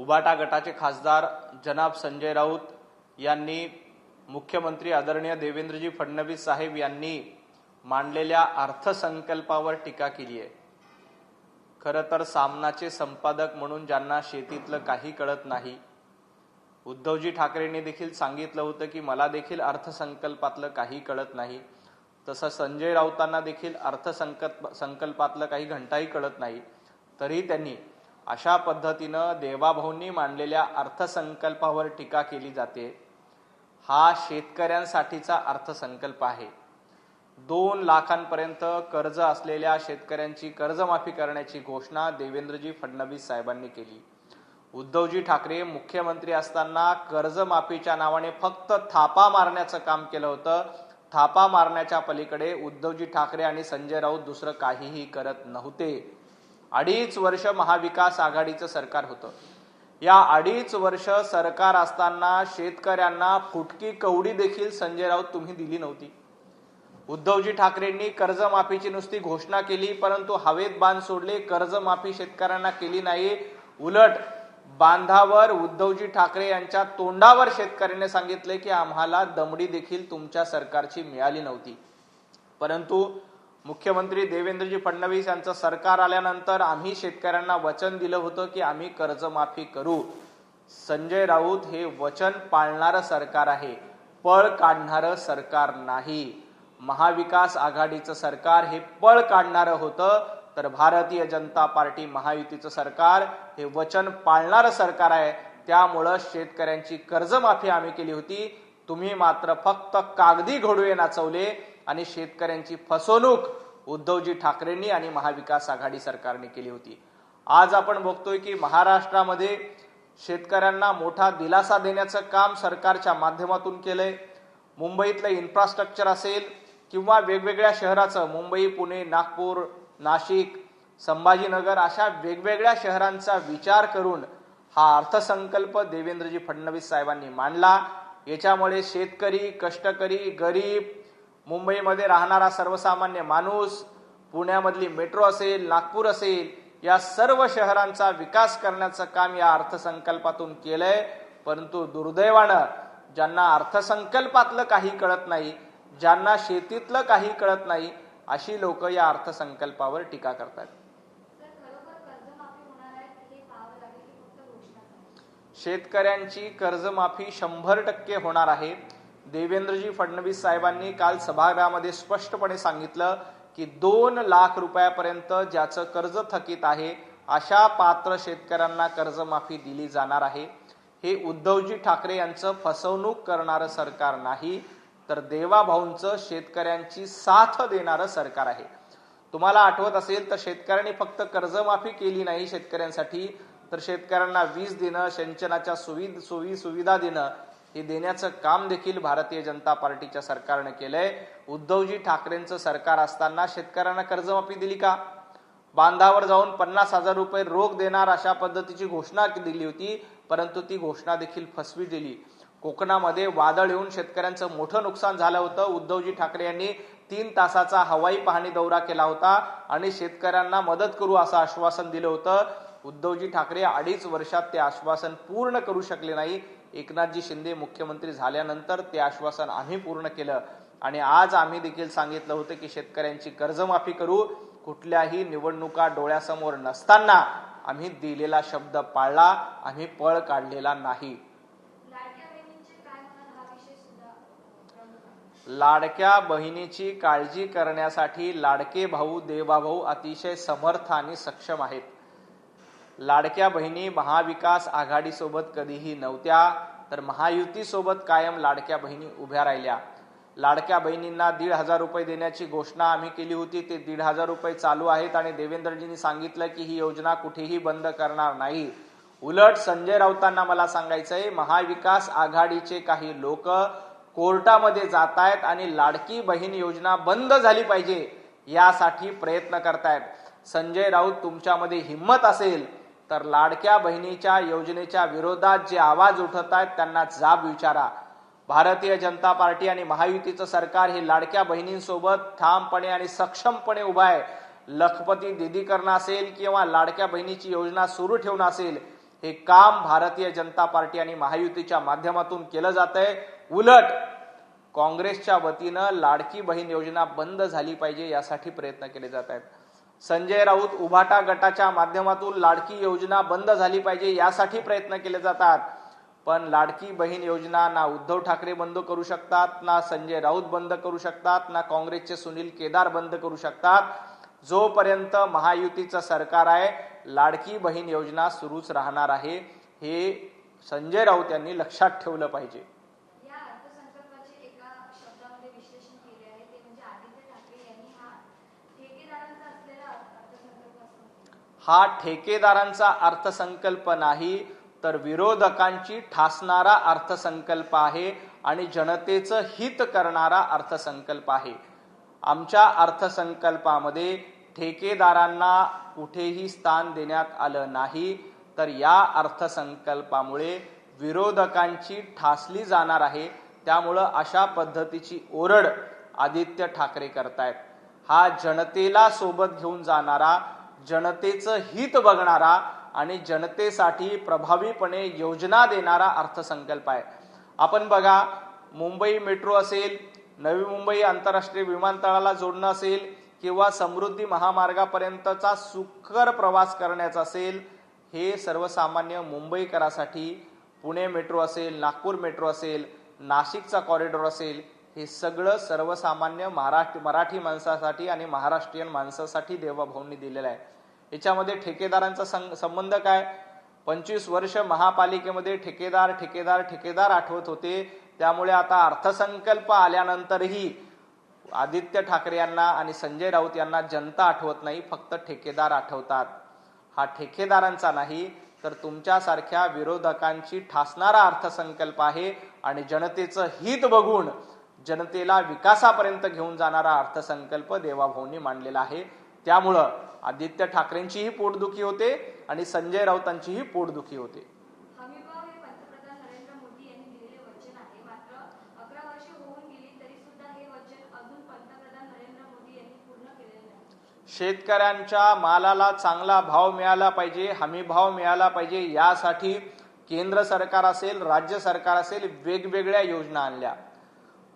उभाटा गटाचे खासदार जनाब संजय राऊत यांनी मुख्यमंत्री आदरणीय देवेंद्रजी फडणवीस साहेब यांनी मांडलेल्या अर्थसंकल्पावर टीका केली आहे। खरं तर सामनाचे संपादक म्हणून ज्यांना शेतीतलं काही कळत नाही, उद्धवजी ठाकरेंनी देखील सांगितलं होतं की मला देखील अर्थसंकल्पातलं काही कळत नाही, तसं संजय राऊतांना देखील अर्थसंकल्पातलं काही घंटाही कळत नाही, तरी त्यांनी अशा पद्धतीनं देवाभाऊंनी मांडलेल्या अर्थसंकल्पावर टीका केली जाते। हा शेतकऱ्यांसाठीचा अर्थसंकल्प आहे। 2 लाखांपर्यंत कर्ज असलेल्या शेतकऱ्यांची कर्जमाफी करण्याची घोषणा देवेंद्रजी फडणवीस साहेबांनी केली। उद्धवजी ठाकरे मुख्यमंत्री असताना कर्जमाफीच्या नावाने फक्त थापा मारण्याचं काम केलं होतं। थापा मारण्याच्या पलीकडे उद्धवजी ठाकरे आणि संजय राऊत दुसरं काहीही करत नव्हते। 2.5 वर्ष महाविकास आघाडीचं सरकार होतं। या 2.5 वर्ष सरकार असताना शेतकऱ्यांना फुटकी कवडी देखील संजय राऊत तुम्ही दिली नव्हती। उद्धवजी ठाकरेंनी कर्जमाफीची नुसती घोषणा केली, परंतु हवेत बाण सोडले, कर्जमाफी शेतकऱ्यांना केली नाही। उलट बांधावर उद्धवजी ठाकरे यांच्या तोंडावर शेतकऱ्यांनी सांगितले की आम्हाला दमडी देखील तुमच्या सरकारची मिळाली नव्हती। परंतु मुख्यमंत्री देवेंद्रजी फडणवीस यांचं सरकार आल्यानंतर आम्ही शेतकऱ्यांना वचन दिलं होतं की आम्ही कर्जमाफी करू। संजय राऊत हे वचन पाळणारं सरकार आहे, पळ काढणारं सरकार नाही। महाविकास आघाडीचं सरकार हे पळ काढणारं होतं, तर भारतीय जनता पार्टी महायुतीचं सरकार हे वचन पाळणारं सरकार आहे। त्यामुळं शेतकऱ्यांची कर्जमाफी आम्ही केली होती, तुम्ही मात्र फक्त कागदी घोडवे नाचवले आणि शेतकऱ्यांची फसवणूक उद्धवजी ठाकरेंनी आणि महाविकास आघाडी सरकारने केली होती। आज आपण बघतोय की महाराष्ट्रामध्ये शेतकऱ्यांना मोठा दिलासा देण्याचं काम सरकारच्या माध्यमातून केलंय। मुंबईतलं इन्फ्रास्ट्रक्चर असेल किंवा वेगवेगळ्या शहराचं, मुंबई, पुणे, नागपूर, नाशिक, संभाजीनगर अशा वेगवेगळ्या शहरांचा विचार करून हा अर्थसंकल्प देवेंद्रजी फडणवीस साहेबांनी मांडला। याच्यामुळे शेतकरी, कष्टकरी, गरीब, मुंबईमध्ये राहणारा सर्वसामान्य माणूस, पुण्यामधली मेट्रो असेल, नागपूर असेल, या सर्व शहरांचा विकास करण्याचं काम या अर्थसंकल्पातून केलंय। परंतु दुर्दैवानं ज्यांना अर्थसंकल्पातलं काही कळत नाही, ज्यांना शेतीतलं काही कळत नाही, अशी लोक या अर्थसंकल्पावर टीका करतात। शेतकऱ्यांची कर्जमाफी 100% होणार आहे। देवेंद्रजी फडणवीस साहेबांनी काल सभागृहामध्ये स्पष्टपणे सांगितलं की 2 लाख रुपयापर्यंत ज्याचं कर्ज थकीत आहे अशा पात्र शेतकऱ्यांना कर्जमाफी दिली जाणार आहे। हे उद्धवजी ठाकरे यांचं फसवणूक करणारं सरकार नाही, तर देवाभाऊंचं शेतकऱ्यांची साथ देणारं सरकार आहे। तुम्हाला आठवत असेल तर शेतकऱ्यांनी फक्त कर्जमाफी केली नाही शेतकऱ्यांसाठी, तर शेतकऱ्यांना वीज देणं, सिंचनाच्या सुविधा देणं हे देण्याचं काम देखील भारतीय जनता पार्टीच्या सरकारने केलंय। उद्धवजी ठाकरेंचं सरकार असताना शेतकऱ्यांना कर्जमाफी दिली का? बांधावर जाऊन 50,000 रुपये रोख देणार अशा पद्धतीची घोषणा दिली होती, परंतु ती घोषणा देखील फसवी दिली। कोकणामध्ये वादळ येऊन शेतकऱ्यांचं मोठं नुकसान झालं होतं। उद्धवजी ठाकरे यांनी 3 तासाचा हवाई पाहणी दौरा केला होता आणि शेतकऱ्यांना मदत करू असं आश्वासन दिलं होतं। उद्धवजी ठाकरे 2.5 वर्षात ते आश्वासन पूर्ण करू शकले नाही। एकनाथजी शिंदे मुख्यमंत्री झाल्यानंतर ते आश्वासन आम्ही पूर्ण केलं आणि आज आम्ही देखील सांगितलं होतं की शेतकऱ्यांची कर्जमाफी करू। कुठल्याही निवडणुका डोळ्यासमोर नसताना आम्ही दिलेला शब्द पाळला, आम्ही पळ काढलेला नाही। लाडक्या बहिणीची काळजी करण्यासाठी लाडके भाऊ देवाभाऊ अतिशय समर्थ आणि सक्षम आहेत। लाडक्या बहिणी महाविकास आघाडी सोबत कधीही नव्हत्या, तर महायुती सोबत कायम लाडक्या बहिणी उभ्या राहिल्या। लाडक्या बहिणींना 1,500 रुपये देण्याची घोषणा आम्ही केली होती, ते 1,500 रुपये चालू आहेत आणि देवेंद्रजींनी सांगितलं की ही योजना कुठेही बंद करणार नाही। उलट संजय राऊतांना मला सांगायचंय, महाविकास आघाडीचे काही लोक कोर्टामध्ये जात आहेत आणि लाडकी बहीण योजना बंद झाली पाहिजे यासाठी प्रयत्न करतायत। संजय राऊत, तुमच्यामध्ये हिम्मत असेल तर लाडक्या बहिणीच्या योजनेच्या विरोधात जे आवाज उठत आहेत त्यांना जाब विचारा। भारतीय जनता पार्टी आणि महायुतीचं सरकार हे लाडक्या बहिणींसोबत ठामपणे आणि सक्षमपणे उभं आहे। लखपती दीदी करणं असेल किंवा लाडक्या बहिणीची योजना सुरू ठेवणं असेल, हे काम भारतीय जनता पार्टी आणि महायुतीच्या माध्यमातून केलं जातंय। उलट काँग्रेसच्या वतीनं लाडकी बहीण योजना बंद झाली पाहिजे यासाठी प्रयत्न केले जात आहेत। संजय राऊत उभाटा गटाच्या माध्यमातून लाडकी योजना बंद झाली पाहिजे यासाठी प्रयत्न केले जातात, पण लाडकी बहीण योजना ना उद्धव ठाकरे बंद करू शकतात, ना संजय राऊत बंद करू शकतात, ना काँग्रेसचे सुनील केदार बंद करू शकतात। जोपर्यंत महायुतीचं सरकार आहे लाडकी बहीण योजना सुरूच राहणार आहे, हे संजय राऊत यांनी लक्षात ठेवलं पाहिजे। हा ठेकेदारांचा अर्थसंकल्प नाही तर विरोधकांची ठासणारा अर्थसंकल्प आहे आणि जनतेचं हित करणारा अर्थसंकल्प आहे। आमच्या अर्थसंकल्पामध्ये ठेकेदारांना कुठेही स्थान देण्यात आलं नाही, तर या अर्थसंकल्पामुळे विरोधकांची ठासली जाणार आहे। त्यामुळं अशा पद्धतीची ओरड आदित्य ठाकरे करतायत। हा जनतेला सोबत घेऊन जाणारा, जनतेचं हित बघणारा आणि जनतेसाठी प्रभावीपणे योजना देणारा अर्थसंकल्प आहे। आपण बघा, मुंबई मेट्रो असेल, नवी मुंबई आंतरराष्ट्रीय विमानतळाला जोडणं असेल किंवा समृद्धी महामार्गापर्यंतचा सुकर प्रवास करण्याचा असेल, हे सर्वसामान्य मुंबईकरासाठी पुणे मेट्रो असेल, नागपूर मेट्रो असेल, नाशिकचा कॉरिडॉर असेल, हे सगळं सर्वसामान्य मराठी माणसासाठी आणि महाराष्ट्रीयन माणसासाठी देवाभाऊंनी दिलेलं आहे। याच्यामध्ये ठेकेदारांचा संबंध काय? 25 वर्ष महापालिकेमध्ये ठेकेदार आठवत होते, त्यामुळे आता अर्थसंकल्प आल्यानंतरही आदित्य ठाकरे यांना आणि संजय राऊत यांना जनता आठवत नाही, फक्त ठेकेदार आठवतात। हा ठेकेदारांचा नाही तर तुमच्यासारख्या विरोधकांची ठासणारा अर्थसंकल्प आहे आणि जनतेचं हित बघून जनतेला विकासापर्यंत घेऊन जाणारा अर्थसंकल्प देवाभाऊंनी मांडलेला आहे। त्यामुळं आदित्य ठाकरेंचीही पोटदुखी होते आणि संजय राऊतांचीही पोटदुखी होते। शेतकऱ्यांच्या मालाला चांगला भाव मिळाला पाहिजे, हमी भाव मिळाला पाहिजे, यासाठी केंद्र सरकार असेल, राज्य सरकार असेल, वेगवेगळ्या योजना आणल्या।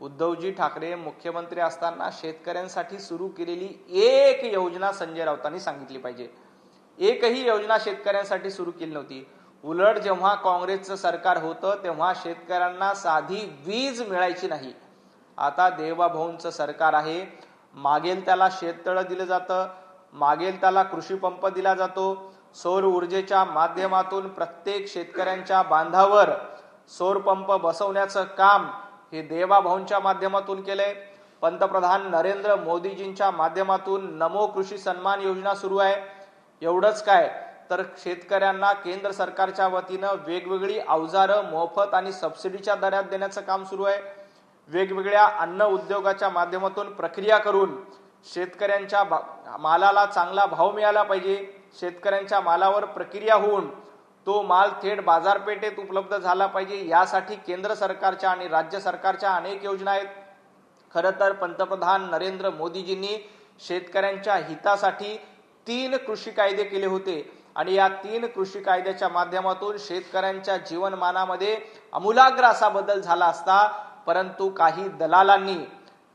उद्धवजी ठाकरे मुख्यमंत्री असताना शेतकऱ्यांसाठी सुरू केलेली एक योजना संजय राऊतांनी सांगितली पाहिजे। एकही योजना शेतकऱ्यांसाठी सुरू केली नव्हती। उलट जेव्हा काँग्रेसचं सरकार होतं तेव्हा शेतकऱ्यांना साधी वीज मिळायची नाही। आता देवाभाऊंचं सरकार आहे, मागेल त्याला शेततळं दिलं जातं, मागेल त्याला कृषी पंप दिला जातो। सौर ऊर्जेच्या माध्यमातून प्रत्येक शेतकऱ्यांच्या बांधावर सौर पंप बसवण्याचं काम हे देवाभाऊंच्या माध्यमातून केलंय। पंतप्रधान नरेंद्र मोदीजींच्या माध्यमातून नमो कृषी सन्मान योजना सुरू आहे। एवढंच काय तर शेतकऱ्यांना केंद्र सरकारच्या वतीनं वेगवेगळी अवजारं मोफत आणि सबसिडीच्या दरात देण्याचं काम सुरू आहे। वेगवेगळ्या अन्न उद्योगाच्या माध्यमातून प्रक्रिया करून शेतकऱ्यांच्या मालाला चांगला भाव मिळाला पाहिजे, शेतकऱ्यांच्या मालावर प्रक्रिया होऊन तो माल थेट बाजारपेठेत उपलब्ध झाला पाहिजे, यासाठी केंद्र सरकारच्या आणि राज्य सरकारच्या अनेक योजना आहेत। खरं तर पंतप्रधान नरेंद्र मोदीजींनी शेतकऱ्यांच्या हितासाठी 3 कृषी कायदे केले होते आणि या 3 कृषी कायद्याच्या माध्यमातून शेतकऱ्यांच्या जीवनमानामध्ये आमूलाग्र असा बदल झाला असता, परंतु काही दलालांनी,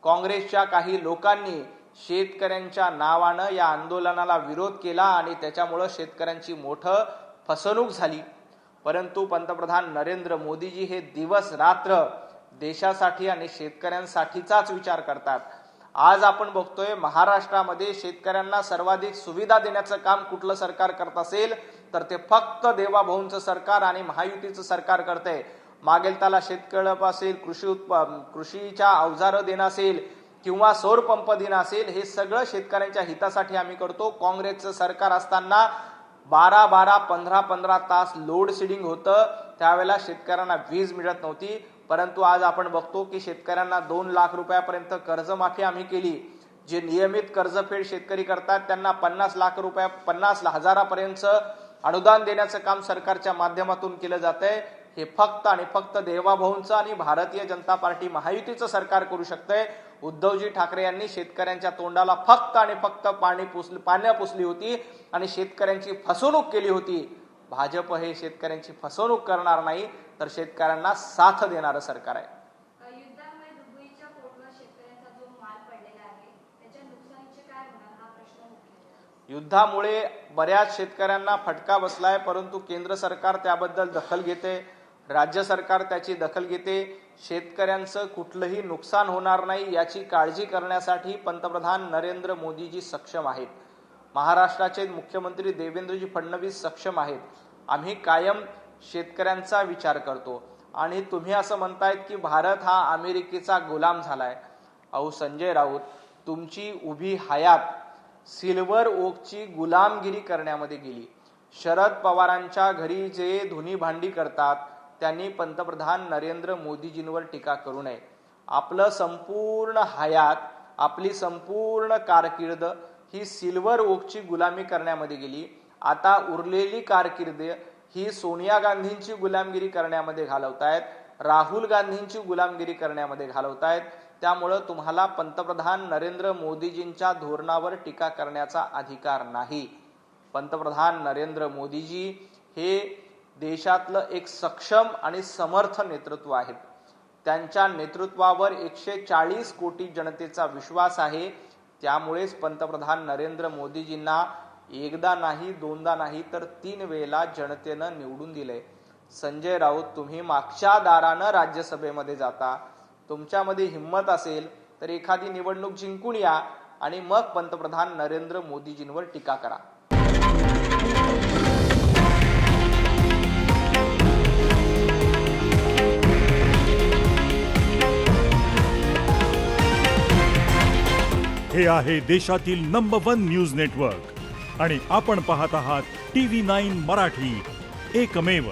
काँग्रेसच्या काही लोकांनी शेतकऱ्यांच्या नावानं या आंदोलनाला विरोध केला आणि त्याच्यामुळे शेतकऱ्यांची मोठं फसवणूक झाली। परंतु पंतप्रधान नरेंद्र मोदीजी हे दिवस रात्र देशासाठी आणि शेतकऱ्यांसाठीचाच विचार करतात। आज आपण बघतोय महाराष्ट्रामध्ये शेतकऱ्यांना सर्वाधिक सुविधा देण्याचं काम कुठलं सरकार करत असेल तर ते फक्त देवाभाऊंचं सरकार आणि महायुतीचं सरकार करतंय। मागेल त्याला शेतकळप असेल, कृषीच्या अवजारं देणं असेल किंवा सौर पंप देणं असेल, हे सगळं शेतकऱ्यांच्या हितासाठी आम्ही करतो। काँग्रेसचं सरकार असताना 12-12, 15-15 तास लोड शेडिंग होतं, त्यावेळेला शेतकऱ्यांना वीज मिळत नव्हती। परंतु आज आपण बघतो की शेतकऱ्यांना 2 लाख रुपयापर्यंत कर्जमाफी आम्ही केली। जे नियमित कर्जफेड शेतकरी करतात त्यांना 50 हजारापर्यंत अनुदान देण्याचं काम सरकारच्या माध्यमातून केलं जातंय। हे फक्त आणि फक्त देवाभाऊंचं आणि भारतीय जनता पार्टी महायुतीचं सरकार करू शकतंय। उद्धवजी ठाकरे यांनी शेतकऱ्यांच्या तोंडाला फक्त आणि फक्त पानं पुसली होती आणि शेतकऱ्यांची फसवणूक केली होती। भाजप हे शेतकऱ्यांची फसवणूक करणार नाही, तर शेतकऱ्यांना साथ देणारं सरकार आहे. युद्धामुळे दुबईच्या पोर्टवर शेतकऱ्यांचा जो माल पडलेला आहे त्याच्या नुकसानीचे काय होणार हा प्रश्न मुख्य आहे. युद्धामुळे बऱ्याच शेतकऱ्यांना फटका बसलाय, परंतु केंद्र सरकार त्याबद्दल दखल घेते, राज्य सरकार त्याची दखल घेते. शेतकऱ्यांचं कुठलंही नुकसान होणार नाही याची काळजी करण्यासाठी पंतप्रधान नरेंद्र मोदीजी सक्षम आहेत. महाराष्ट्राचे मुख्यमंत्री देवेंद्रजी फडणवीस सक्षम आहेत. आम्ही कायम शेतकऱ्यांचा विचार करतो. आणि तुम्ही असं म्हणतायत की भारत हा अमेरिकेचा गुलाम झालाय. अहो संजय राऊत, तुमची उभी हयात सिल्वर ओकची गुलामगिरी करण्यामध्ये गेली. शरद पवारांच्या घरी जे धुनी भांडी करतात त्यांनी पंतप्रधान नरेंद्र मोदीजींवर टीका करू नये. आपलं संपूर्ण हयात, आपली संपूर्ण कारकीर्द ही सिल्वर ओकची गुलामी करण्यामध्ये गेली. आता उरलेली कारकीर्द ही सोनिया गांधींची गुलामगिरी करण्यामध्ये घालवतायत, राहुल गांधींची गुलामगिरी करण्यामध्ये घालवतायत. त्यामुळं तुम्हाला पंतप्रधान नरेंद्र मोदीजींच्या धोरणावर टीका करण्याचा अधिकार नाही. पंतप्रधान नरेंद्र मोदीजी हे देशातलं एक सक्षम आणि समर्थ नेतृत्व आहेत. त्यांच्या नेतृत्वावर 140 कोटी जनतेचा विश्वास आहे. त्यामुळेच पंतप्रधान नरेंद्र मोदीजींना एकदा नाही, दोनदा नाही, तर 3 वेळेला जनतेनं निवडून दिले. संजय राऊत, तुम्ही मागच्या दारानं राज्यसभेमध्ये जाता. तुमच्यामध्ये हिम्मत असेल तर एखादी निवडणूक जिंकून या आणि मग पंतप्रधान नरेंद्र मोदीजींवर टीका करा. हे आहे देशातील नंबर 1 न्यूज नेटवर्क आणि आपण पाहत आहात TV9 मराठी, एकमेव.